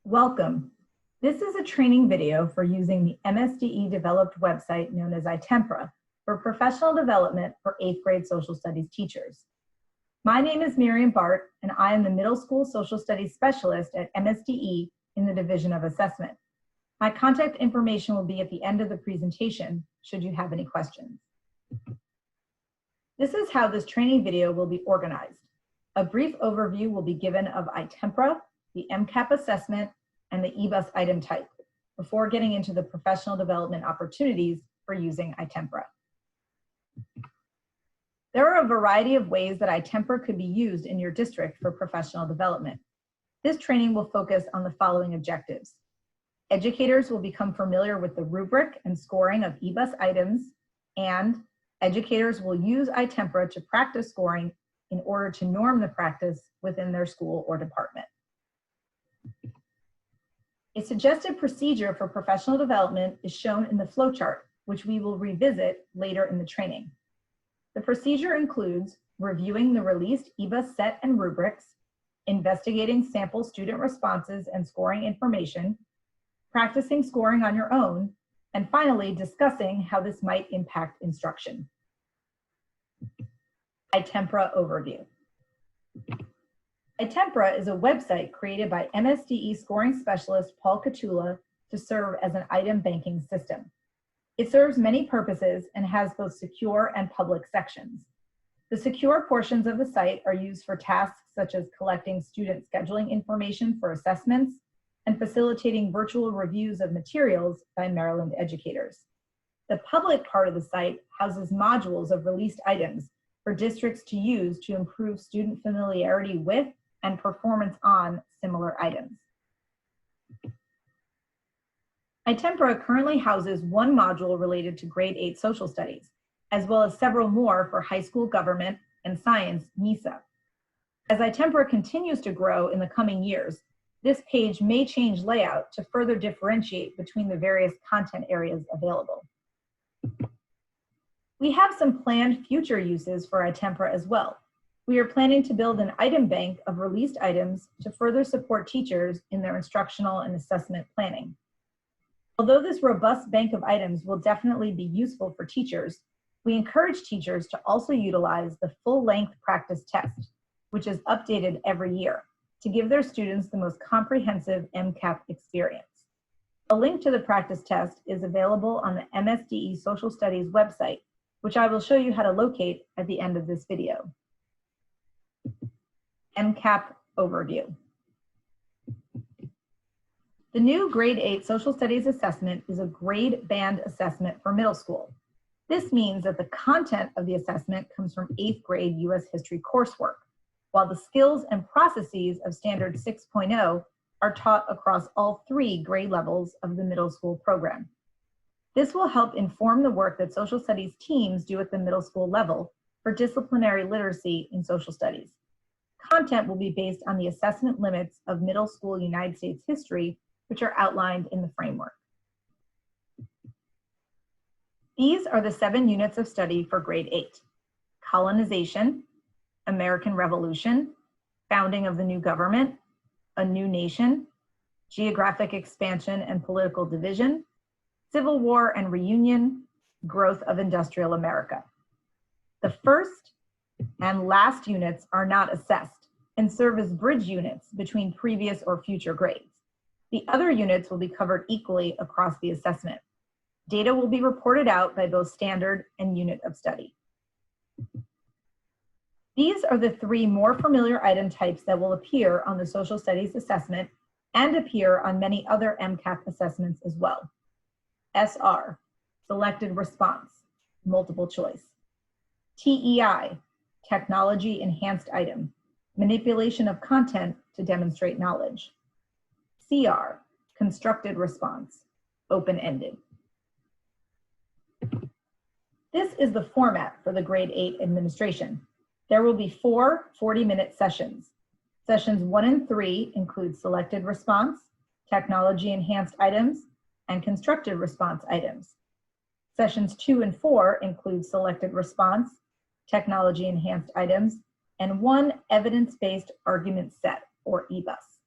Welcome. This is a training video for using the MSDE developed website known as iTemPra for professional development for 8th grade social studies teachers. My name is Miriam Bart, and I am the middle school social studies specialist at MSDE in the Division of Assessment. My contact information will be at the end of the presentation should you have any questions. This is how this training video will be organized. A brief overview will be given of iTemPra, the MCAP assessment, and the EBUS item type before getting into the professional development opportunities for using iTemPra. There are a variety of ways that iTemPra could be used in your district for professional development. This training will focus on the following objectives. Educators will become familiar with the rubric and scoring of EBUS items, and educators will use iTemPra to practice scoring in order to norm the practice within their school or department. A suggested procedure for professional development is shown in the flowchart, which we will revisit later in the training. The procedure includes reviewing the released EBUS set and rubrics, investigating sample student responses and scoring information, practicing scoring on your own, and finally discussing how this might impact instruction. iTemPra overview. iTemPra is a website created by MSDE scoring specialist Paul Catula to serve as an item banking system. It serves many purposes and has both secure and public sections. The secure portions of the site are used for tasks such as collecting student scheduling information for assessments and facilitating virtual reviews of materials by Maryland educators. The public part of the site houses modules of released items for districts to use to improve student familiarity with and performance on similar items. iTemPra currently houses one module related to grade 8 social studies, as well as several more for high school government and science NISA. As iTemPra continues to grow in the coming years, this page may change layout to further differentiate between the various content areas available. We have some planned future uses for iTemPra as well. We are planning to build an item bank of released items to further support teachers in their instructional and assessment planning. Although this robust bank of items will definitely be useful for teachers, we encourage teachers to also utilize the full-length practice test, which is updated every year, to give their students the most comprehensive MCAP experience. A link to the practice test is available on the MSDE Social Studies website, which I will show you how to locate at the end of this video. MCAP overview. The new grade 8 social studies assessment is a grade band assessment for middle school. This means that the content of the assessment comes from 8th grade U.S. history coursework, while the skills and processes of Standard 6.0 are taught across all 3 grade levels of the middle school program. This will help inform the work that social studies teams do at the middle school level for disciplinary literacy in social studies. Content will be based on the assessment limits of middle school United States history, which are outlined in the framework. These are the 7 units of study for grade 8. Colonization, American Revolution, founding of the new government, a new nation, geographic expansion and political division, Civil War and reunion, growth of industrial America. The first and last units are not assessed and serve as bridge units between previous or future grades. The other units will be covered equally across the assessment. Data will be reported out by both standard and unit of study. These are the 3 more familiar item types that will appear on the social studies assessment and appear on many other MCAP assessments as well. SR, selected response, multiple choice. TEI, technology enhanced item, manipulation of content to demonstrate knowledge. CR, constructed response, open-ended. This is the format for the grade 8 administration. There will be 4 40-minute sessions. Sessions 1 and 3 include selected response, technology enhanced items, and constructed response items. Sessions 2 and 4 include selected response, technology enhanced items, and 1 evidence-based argument set, or EBUS.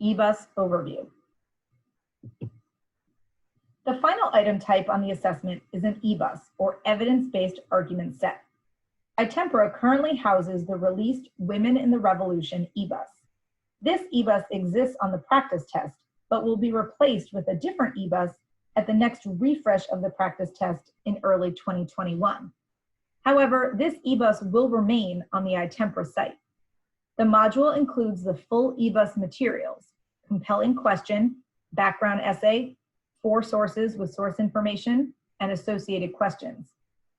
EBUS Overview. The final item type on the assessment is an EBUS, or evidence-based argument set. iTemPra currently houses the released Women in the Revolution EBUS. This EBUS exists on the practice test, but will be replaced with a different EBUS at the next refresh of the practice test in early 2021. However, this EBUS will remain on the iTemPra site. The module includes the full EBUS materials: compelling question, background essay, 4 sources with source information, and associated questions.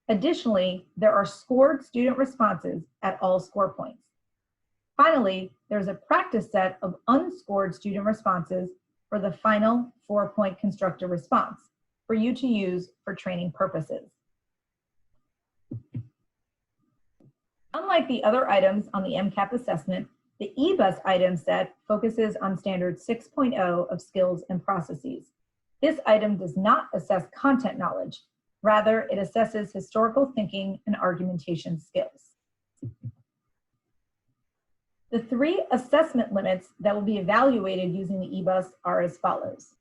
Additionally, there are scored student responses at all score points. Finally, there's a practice set of unscored student responses for the final 4-point constructed response for you to use for training purposes. Unlike the other items on the MCAP assessment, the EBUS item set focuses on standard 6.0 of skills and processes. This item does not assess content knowledge. Rather, it assesses historical thinking and argumentation skills. The 3 assessment limits that will be evaluated using the EBUS are as follows.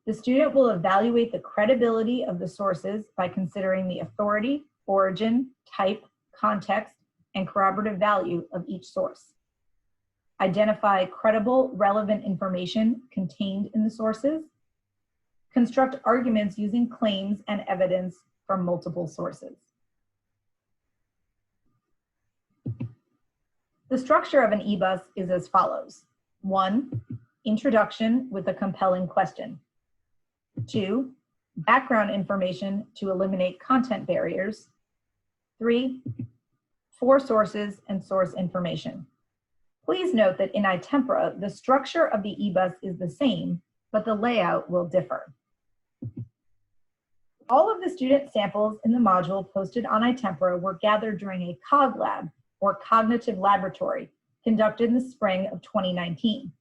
The student will evaluate the credibility of the sources by considering the authority, origin, type, context, and corroborative value of each source. Identify credible, relevant information contained in the sources. Construct arguments using claims and evidence from multiple sources. The structure of an EBUS is as follows. 1, introduction with a compelling question. 2, background information to eliminate content barriers. 3, 4 sources and source information. Please note that in iTemPra, the structure of the EBUS is the same, but the layout will differ. All of the student samples in the module posted on iTemPra were gathered during a COG lab, or cognitive laboratory, conducted in the spring of 2019.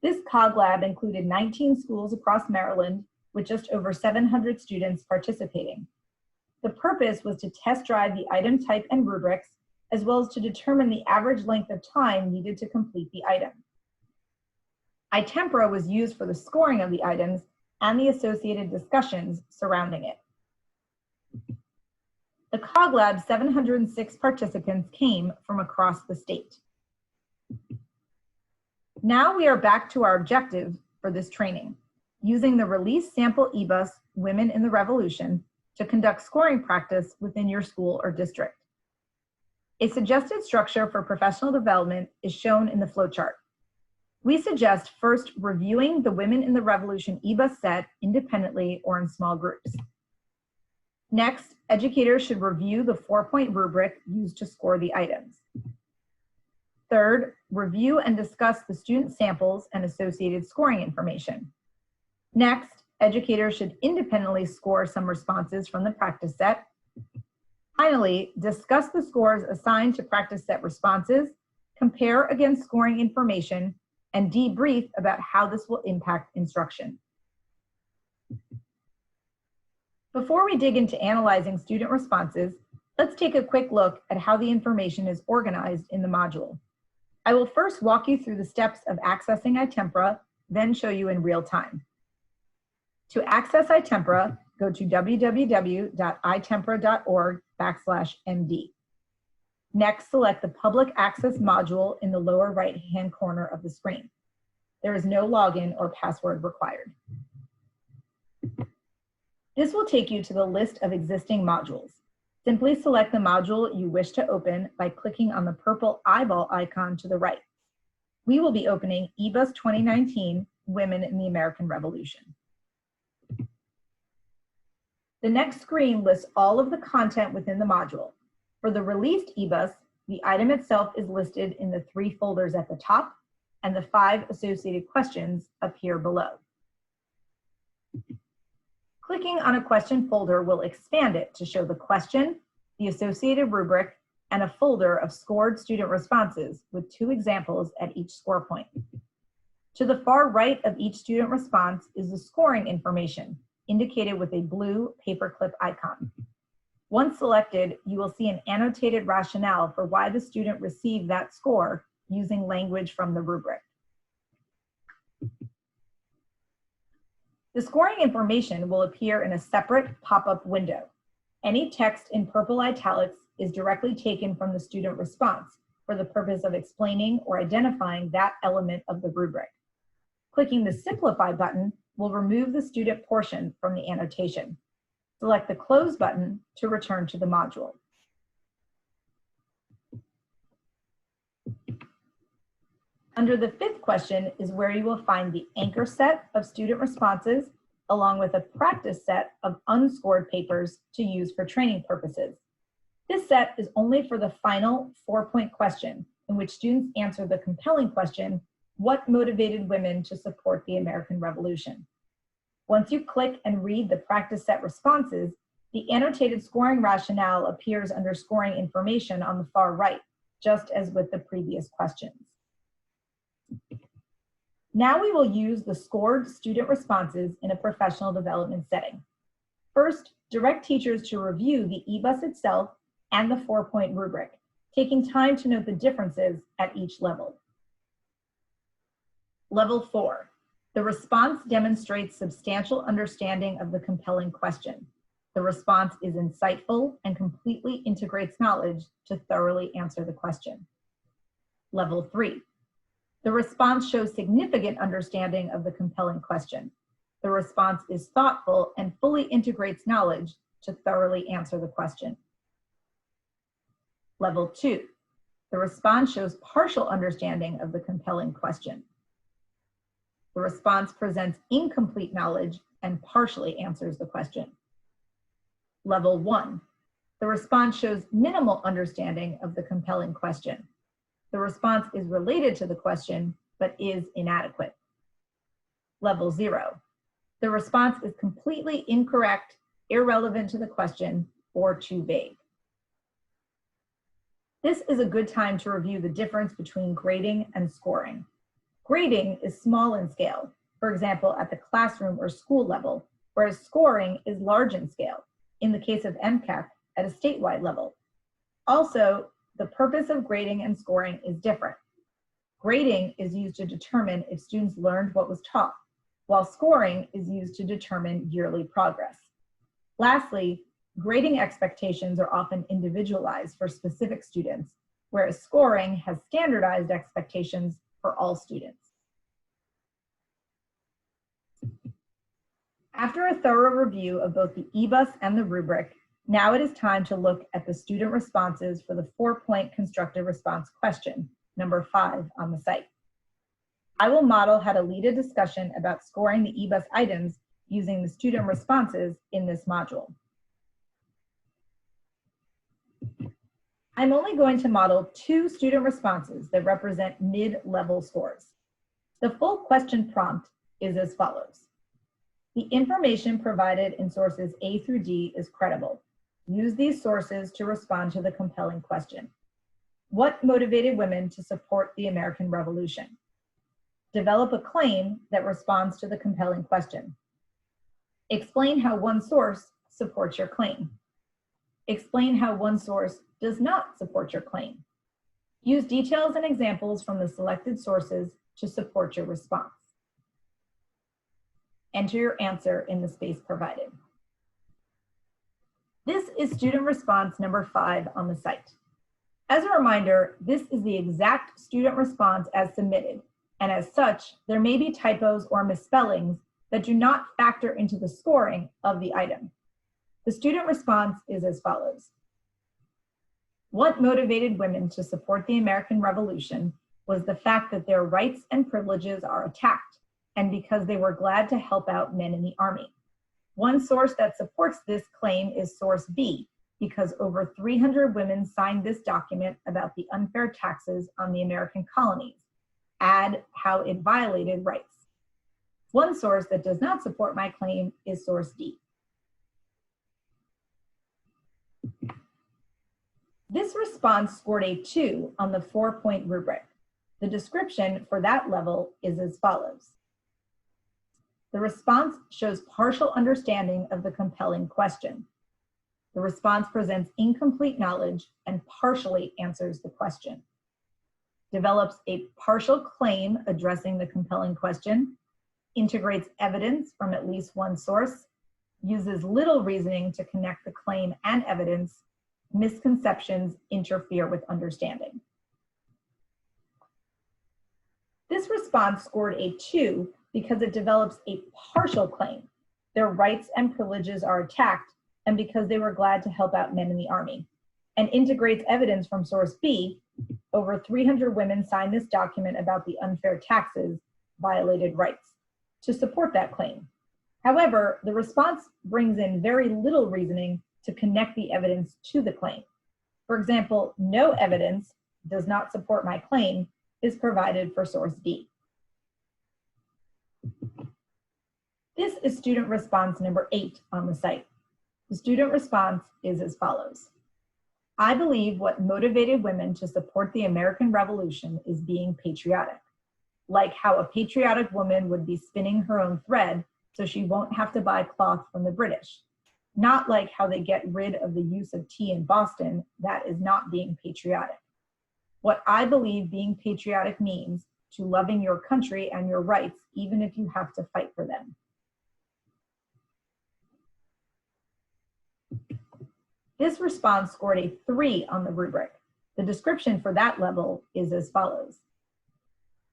This COG lab included 19 schools across Maryland with just over 700 students participating. The purpose was to test drive the item type and rubrics, as well as to determine the average length of time needed to complete the item. iTemPra was used for the scoring of the items and the associated discussions surrounding it. The COG Lab's 706 participants came from across the state. Now we are back to our objective for this training, using the release sample EBUS Women in the Revolution to conduct scoring practice within your school or district. A suggested structure for professional development is shown in the flowchart. We suggest first reviewing the Women in the Revolution EBUS set independently or in small groups. Next, educators should review the 4-point rubric used to score the items. Third, review and discuss the student samples and associated scoring information. Next, educators should independently score some responses from the practice set. Finally, discuss the scores assigned to practice set responses, compare against scoring information, and debrief about how this will impact instruction. Before we dig into analyzing student responses, let's take a quick look at how the information is organized in the module. I will first walk you through the steps of accessing iTemPra, then show you in real time. To access iTemPra, go to www.itempra.org/MD. Next, select the Public Access module in the lower right-hand corner of the screen. There is no login or password required. This will take you to the list of existing modules. Simply select the module you wish to open by clicking on the purple eyeball icon to the right. We will be opening EBUS 2019, Women in the American Revolution. The next screen lists all of the content within the module. For the released EBUS, the item itself is listed in the 3 folders at the top, and the 5 associated questions appear below. Clicking on a question folder will expand it to show the question, the associated rubric, and a folder of scored student responses with 2 examples at each score point. To the far right of each student response is the scoring information, indicated with a blue paperclip icon. Once selected, you will see an annotated rationale for why the student received that score using language from the rubric. The scoring information will appear in a separate pop-up window. Any text in purple italics is directly taken from the student response for the purpose of explaining or identifying that element of the rubric. Clicking the Simplify button will remove the student portion from the annotation. Select the Close button to return to the module. Under the fifth question is where you will find the anchor set of student responses, along with a practice set of unscored papers to use for training purposes. This set is only for the final 4-point question, in which students answer the compelling question, what motivated women to support the American Revolution? Once you click and read the practice set responses, the annotated scoring rationale appears under scoring information on the far right, just as with the previous questions. Now we will use the scored student responses in a professional development setting. First, direct teachers to review the EBUS itself and the 4-point rubric, taking time to note the differences at each level. Level 4, the response demonstrates substantial understanding of the compelling question. The response is insightful and completely integrates knowledge to thoroughly answer the question. Level 3, the response shows significant understanding of the compelling question. The response is thoughtful and fully integrates knowledge to thoroughly answer the question. Level 2, the response shows partial understanding of the compelling question. The response presents incomplete knowledge and partially answers the question. Level 1, the response shows minimal understanding of the compelling question. The response is related to the question, but is inadequate. Level 0, the response is completely incorrect, irrelevant to the question, or too vague. This is a good time to review the difference between grading and scoring. Grading is small in scale, for example, at the classroom or school level, whereas scoring is large in scale, in the case of MCAP, at a statewide level. Also, the purpose of grading and scoring is different. Grading is used to determine if students learned what was taught, while scoring is used to determine yearly progress. Lastly, grading expectations are often individualized for specific students, whereas scoring has standardized expectations for all students. After a thorough review of both the EBUS and the rubric, now it is time to look at the student responses for the 4-point constructive response question, number 5 on the site. I will model how to lead a discussion about scoring the EBUS items using the student responses in this module. I'm only going to model 2 student responses that represent mid-level scores. The full question prompt is as follows. The information provided in sources A through D is credible. Use these sources to respond to the compelling question. What motivated women to support the American Revolution? Develop a claim that responds to the compelling question. Explain how one source supports your claim. Explain how one source does not support your claim. Use details and examples from the selected sources to support your response. Enter your answer in the space provided. This is student response number 5 on the site. As a reminder, this is the exact student response as submitted, and as such, there may be typos or misspellings that do not factor into the scoring of the item. The student response is as follows. What motivated women to support the American Revolution was the fact that their rights and privileges are attacked, and because they were glad to help out men in the Army. One source that supports this claim is source B, because over 300 women signed this document about the unfair taxes on the American colonies. Add how it violated rights. One source that does not support my claim is source D. This response scored a 2 on the 4-point rubric. The description for that level is as follows. The response shows partial understanding of the compelling question. The response presents incomplete knowledge and partially answers the question. develops a partial claim addressing the compelling question, integrates evidence from at least one source, uses little reasoning to connect the claim and evidence, misconceptions interfere with understanding. This response scored a 2 because it develops a partial claim. Their rights and privileges are attacked, and because they were glad to help out men in the Army, and integrates evidence from source B. Over 300 women signed this document about the unfair taxes, violated rights, to support that claim. However, the response brings in very little reasoning to connect the evidence to the claim. For example, no evidence does not support my claim is provided for source D. This is student response number 8 on the site. The student response is as follows. I believe what motivated women to support the American Revolution is being patriotic, like how a patriotic woman would be spinning her own thread so she won't have to buy cloth from the British, not like how they get rid of the use of tea in Boston. That is not being patriotic. What I believe being patriotic means to loving your country and your rights, even if you have to fight for them. This response scored a 3 on the rubric. The description for that level is as follows.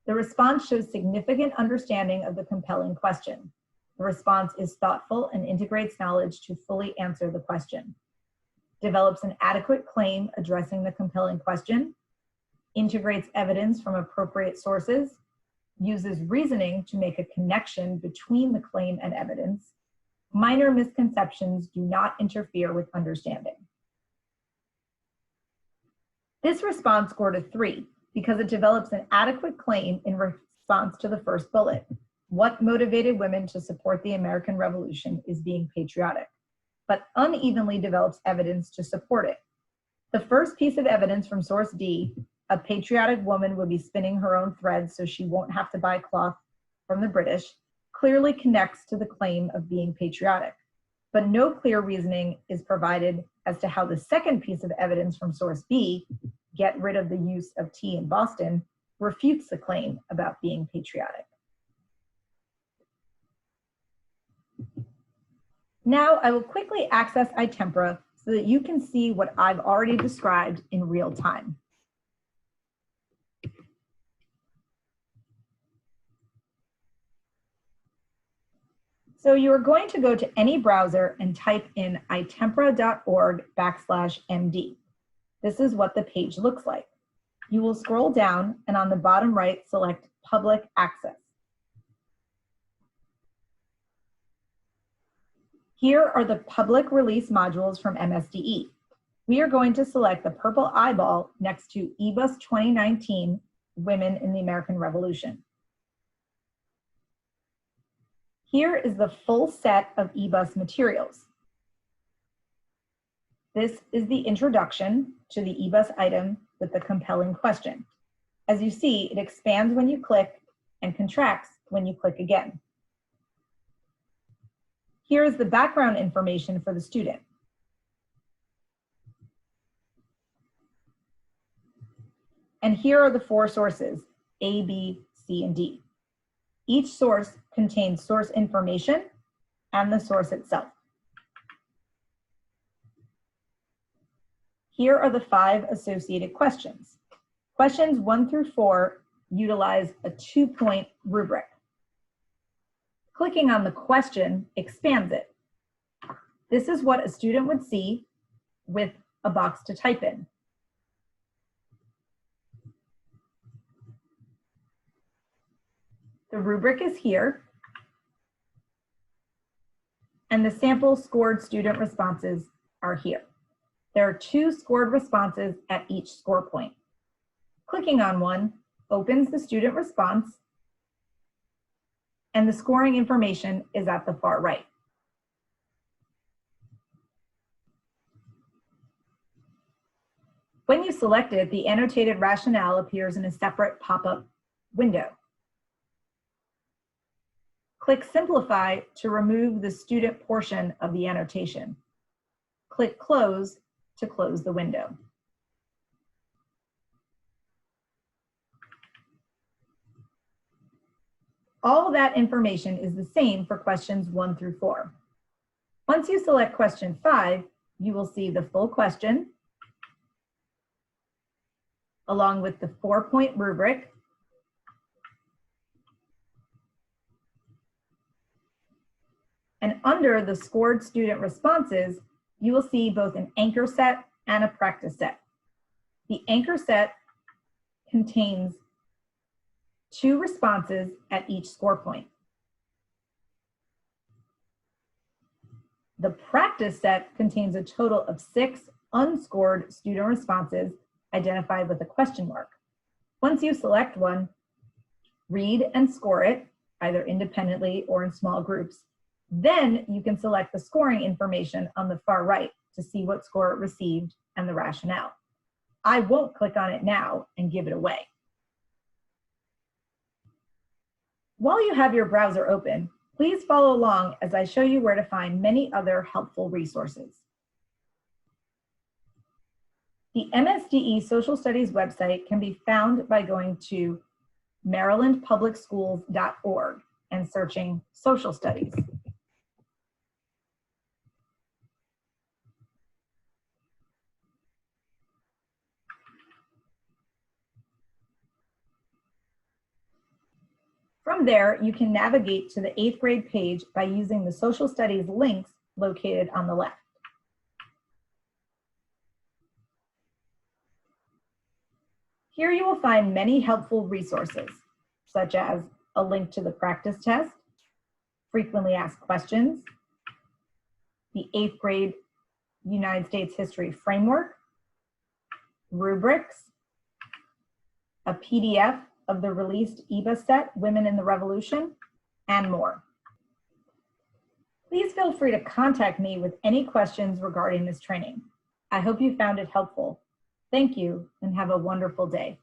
The response shows significant understanding of the compelling question. The response is thoughtful and integrates knowledge to fully answer the question. Develops an adequate claim addressing the compelling question. Integrates evidence from appropriate sources. Uses reasoning to make a connection between the claim and evidence. Minor misconceptions do not interfere with understanding. This response scored a 3 because it develops an adequate claim in response to the first bullet. What motivated women to support the American Revolution is being patriotic, but unevenly develops evidence to support it. The first piece of evidence from source D, a patriotic woman would be spinning her own thread so she won't have to buy cloth from the British, clearly connects to the claim of being patriotic, but no clear reasoning is provided as to how the second piece of evidence from source B, get rid of the use of tea in Boston, refutes the claim about being patriotic. Now I will quickly access iTemPra so that you can see what I've already described in real time. So you are going to go to any browser and type in itempra.org/MD. This is what the page looks like. You will scroll down and on the bottom right, select Public Access. Here are the public release modules from MSDE. We are going to select the purple eyeball next to EBUS 2019, Women in the American Revolution. Here is the full set of EBUS materials. This is the introduction to the EBUS item with the compelling question. As you see, it expands when you click and contracts when you click again. Here is the background information for the student. And here are the 4 sources, A, B, C, and D. Each source contains source information and the source itself. Here are the 5 associated questions. Questions 1 through 4 utilize a 2-point rubric. Clicking on the question expands it. This is what a student would see with a box to type in. The rubric is here, and the sample scored student responses are here. There are 2 scored responses at each score point. Clicking on one opens the student response, and the scoring information is at the far right. When you select it, the annotated rationale appears in a separate pop-up window. Click Simplify to remove the student portion of the annotation. Click Close to close the window. All that information is the same for questions 1 through 4. Once you select question 5, you will see the full question, along with the 4-point rubric, and under the scored student responses, you will see both an anchor set and a practice set. The anchor set contains 2 responses at each score point. The practice set contains a total of 6 unscored student responses identified with a question mark. Once you select one, read and score it, either independently or in small groups. Then you can select the scoring information on the far right to see what score it received and the rationale. I won't click on it now and give it away. While you have your browser open, please follow along as I show you where to find many other helpful resources. The MSDE Social Studies website can be found by going to marylandpublicschools.org and searching Social Studies. From there, you can navigate to the 8th grade page by using the Social Studies links located on the left. Here you will find many helpful resources, such as a link to the practice test, frequently asked questions, the 8th grade United States History Framework, rubrics, a PDF of the released EBUS set, Women in the Revolution, and more. Please feel free to contact me with any questions regarding this training. I hope you found it helpful. Thank you and have a wonderful day.